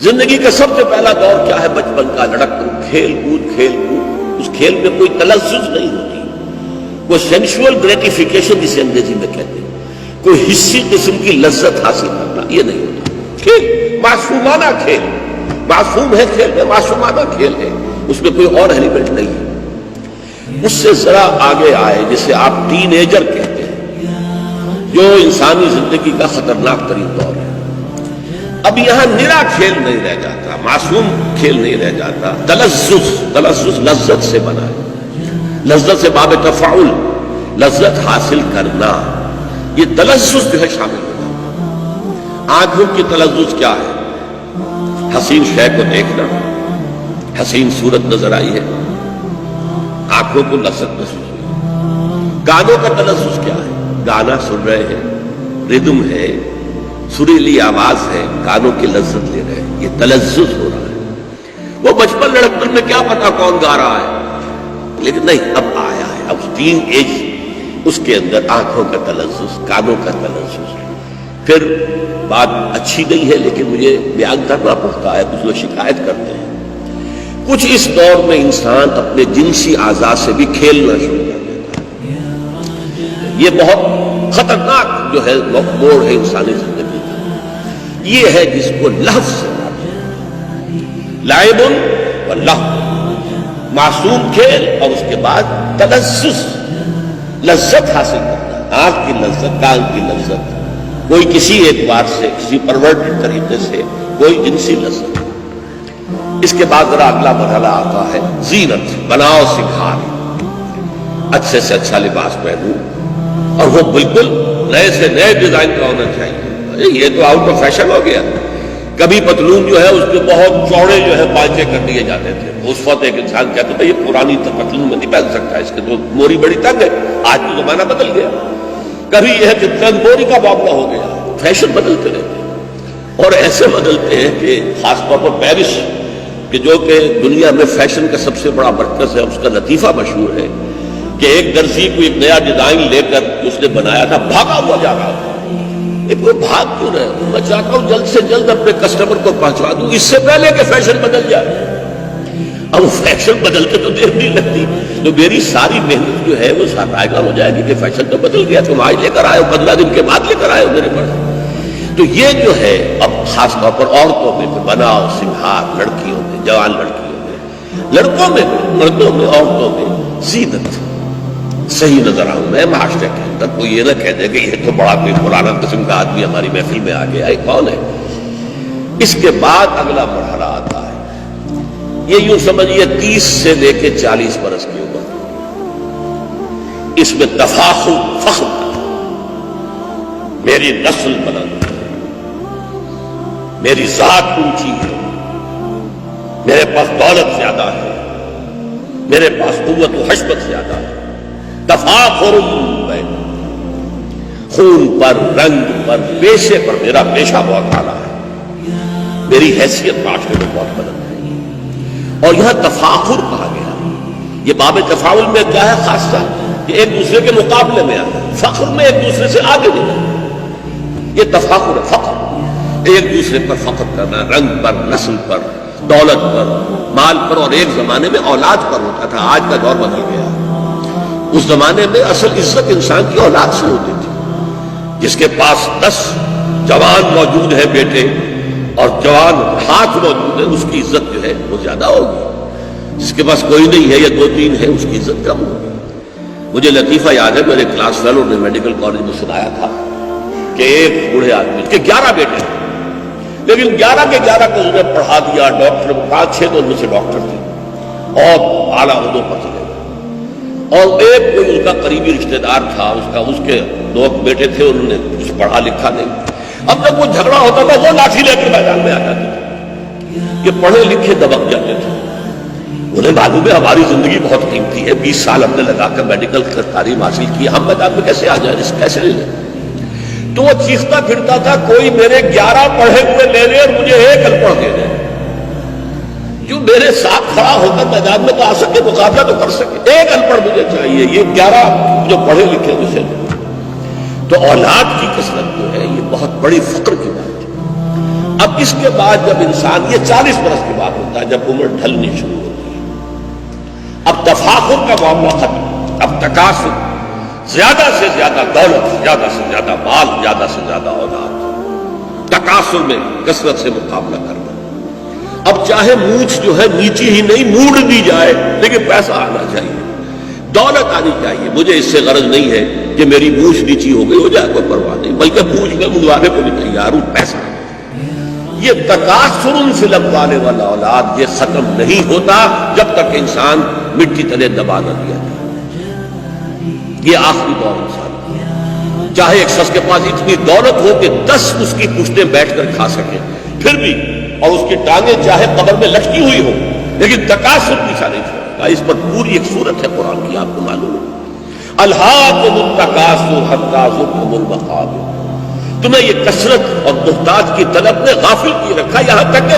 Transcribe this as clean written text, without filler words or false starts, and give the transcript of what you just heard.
زندگی کا سب سے پہلا دور کیا ہے؟ بچپن کا، لڑک کھیل کود، اس کھیل میں کوئی تلذذ نہیں ہوتی، کوئی سینشول گریٹیفیکیشن جسے انگریزی میں کہتے ہیں، کوئی حصی قسم کی لذت حاصل کرنا، یہ نہیں ہوتا۔ کھیل معصومانہ کھیل، معصوم ہے کھیل میں، معصومانہ کھیل ہے، اس میں کوئی اور ایلیمنٹ نہیں ہے۔ اس سے ذرا آگے آئے جسے آپ ٹین ایجر کہتے ہیں، جو انسانی زندگی کا خطرناک ترین دور ہے۔ اب یہاں نرا کھیل نہیں رہ جاتا، معصوم کھیل نہیں رہ جاتا، تلذذ لذت سے بنا ہے، لذت سے باب تفاعل، لذت حاصل کرنا، یہ تلذذ جو ہے شامل ہوتا۔ آنکھوں کی تلذذ کیا ہے؟ حسین شے کو دیکھنا، حسین صورت نظر آئی ہے، آنکھوں کو لذت محسوس ہوئی۔ گانوں کا تلذذ کیا ہے؟ گانا سن رہے ہیں، ردم ہے، سریلی آواز ہے، کانوں کی لذت لے رہے ہیں، یہ تلذذ ہو رہا ہے۔ وہ بچپن لڑکپن میں کیا پتا کون گا رہا ہے، لیکن نہیں، اب آیا ہے، اب ٹین ایج، اس کے اندر آنکھوں کا تلذذ، کانوں کا تلذذ۔ پھر بات اچھی نہیں ہے لیکن مجھے بیان کرنا پڑتا ہے، کچھ لوگ شکایت کرتے ہیں، کچھ اس دور میں انسان اپنے جنسی اعضاء سے بھی کھیلنا شروع کر دیتا ہے۔ یہ بہت خطرناک جو ہے موڑ ہے انسانی زندگی کا، یہ ہے جس کو لہو سے لعب و لہو، معصوم کھیل اور اس کے بعد تلذذ، لذت حاصل کرنا، آنکھ کی لذت، کان کی لذت، کوئی کسی اعتبار سے، کسی پرورٹڈ طریقے سے کوئی جنسی لذت۔ اس کے بعد ذرا اگلا مرحلہ آتا ہے زینت، بناؤ سنگھار، اچھے سے اچھا لباس پہنوں، اور وہ بالکل نئے سے نئے ڈیزائن کا ہونا چاہیے۔ یہ تو آؤٹ آف فیشن ہو گیا۔ کبھی پتلون جو ہے اس کے بہت چوڑے جو ہے پانچے کر دیے جاتے تھے، اس وقت ایک انسان کہتا تھا یہ پرانی پتلون میں نہیں پہن سکتا، اس کے تو موری بڑی تنگ ہے۔ آج تو زمانہ بدل گیا، کبھی یہ ہے کہ تنگ موری کا معاملہ ہو گیا، فیشن بدلتے رہتے ہیں، اور ایسے بدلتے ہیں کہ خاص طور پر پیرس کہ جو کہ دنیا میں فیشن کا سب سے بڑا مرکز ہے، اس کا لطیفہ مشہور ہے کہ ایک درزی کو ایک نیا ڈیزائن لے کر اس نے بنایا تھا، بھاگا ہوا جا رہا تھا۔ وہ بھاگ کیوں رہے؟ میں چاہتا ہوں جلد سے جلد اپنے کسٹمر کو پہنچوا دوں اس سے پہلے کہ فیشن بدل جائے۔ اب فیشن بدلتے تو دیر نہیں لگتی، تو میری ساری محنت جو ہے وہ ضائع ہو جائے گی کہ فیشن تو بدل گیا، تم آج لے کر آئے ہو، 15 دن کے بعد لے کر آئے ہو میرے پاس۔ تو یہ جو ہے اب خاص طور پر عورتوں میں بناؤ سنگھار، لڑکیوں میں، جوان لڑکیوں میں، لڑکوں میں، مردوں میں، عورتوں میں زینت صحیح نظر آؤں میں معاشرے کے اندر، کوئی یہ نہ کہہ دے کہ یہ تو بڑا کوئی پرانا قسم کا آدمی ہماری محفل میں آ گیا ہے، کون ہے؟ اس کے بعد اگلا مرحلہ آتا ہے، یہ یوں سمجھیے 30 سے لے کے 40 برس کی عمر، اس میں تفاخر، فخر، میری نسل بلند ہے، میری ذات اونچی ہے، میرے پاس دولت زیادہ ہے، میرے پاس قوت و حشمت زیادہ ہے، تفاخر بین، خون پر، رنگ پر، پیشے پر میرا پیشہ بہت اعلیٰ ہے، میری حیثیت معاشرے میں بہت بلند ہے۔ اور یہاں تفاخر کہا گیا، یہ باب تفاعل میں کیا ہے خاصہ کہ ایک دوسرے کے مقابلے میں آتا ہے، فخر میں ایک دوسرے سے آگے نہیں، یہ تفاخر ہے، فخر، ایک دوسرے پر فخر کرنا، رنگ پر، نسل پر، دولت پر، مال پر، اور ایک زمانے میں اولاد پر ہوتا تھا، آج کا دور بدل گیا۔ اس زمانے میں اصل عزت انسان کی اولاد سے ہوتی تھی، جس کے پاس 10 جوان موجود ہے بیٹے اور جوان ہاتھ موجود ہے، اس کی عزت جو ہے وہ زیادہ ہوگی، جس کے پاس کوئی نہیں ہے یا 2-3 ہے اس کی عزت کم ہوگی۔ مجھے لطیفہ یاد ہے، میرے کلاس فیلو نے میڈیکل کالج میں سنایا تھا کہ ایک بوڑھے آدمی کے 11 بیٹے تھے، لیکن 11 کے 11 کو اس نے پڑھا دیا، ڈاکٹر 5-6 تو ان میں سے ڈاکٹر تھے اور اعلیٰ عہدوں پر چلے، اور ایک کوئی اس کا قریبی رشتہ دار تھا، اس کے 2 بیٹے تھے، انہوں نے کچھ پڑھا لکھا نہیں۔ اب جب وہ جھگڑا ہوتا تھا وہ لاٹھی لے کر میدان میں آ جاتے تھے، کہ پڑھے لکھے دبک جاتے تھے، انہیں معلوم ہے ہماری زندگی بہت قیمتی ہے، 20 سال ہم نے لگا کر میڈیکل تعلیم حاصل کی، ہم میدان میں کیسے آ جائیں، اس کیسے لے لیں؟ تو وہ چیختا پھرتا تھا کوئی میرے 11 پڑھے ہوئے لے لے اور مجھے ایک ان پڑھ دے دے، جو میرے ساتھ کھڑا ہو کر میدان میں تو آ سکے، مقابلہ تو کر سکے، ایک ان پڑھ مجھے چاہیے، یہ 11 جو پڑھے لکھے مجھے۔ تو اولاد کی کثرت جو ہے یہ بہت بڑی فخر کی بات ہے۔ اب اب اس کے بعد جب انسان، یہ 40 برس کی بات ہوتا ہے جب عمر ڈھلنی شروع ہوتی ہے، اب تفاخر کا معاملہ ختم، اب تکاثر، زیادہ سے زیادہ دولت، زیادہ سے زیادہ مال، زیادہ سے زیادہ اولاد، تکاثر میں کثرت سے مقابلہ کرنا۔ اب چاہے مونچھ جو ہے نیچی ہی نہیں موڑ دی جائے، لیکن پیسہ آنا چاہیے، دولت آنی چاہیے۔ مجھے اس سے غرض نہیں ہے کہ میری مونچھ نیچی ہو گئی ہو جائے، کوئی پرواہ نہیں، بلکہ مونچھ میں منڈوانے کو بھی تیار ہوں، پیسہ۔ یہ تکاثر فی الاموال والاولاد یہ ختم نہیں ہوتا جب تک انسان مٹی تلے دبا نہ دیا جائے۔ یہ آخری دور انسان کا، چاہے ایک شخص کے پاس اتنی دولت ہو کہ 10 اس کی پشتیں بیٹھ کر کھا سکے پھر بھی، اور اس کی ٹانگیں چاہے قبر میں لٹکی ہوئی ہو، لیکن تکاثر پیچھا نہیں چھوڑتا۔ اس پر پوری ایک صورت ہے قرآن کی، آپ کو معلوم ہے، الہاکم التکاثر حتی زرتم المقابر۔ تمہیں یہ کثرت اور محتاج کی طلب نے غافل کیے رکھا، یہاں تک کہ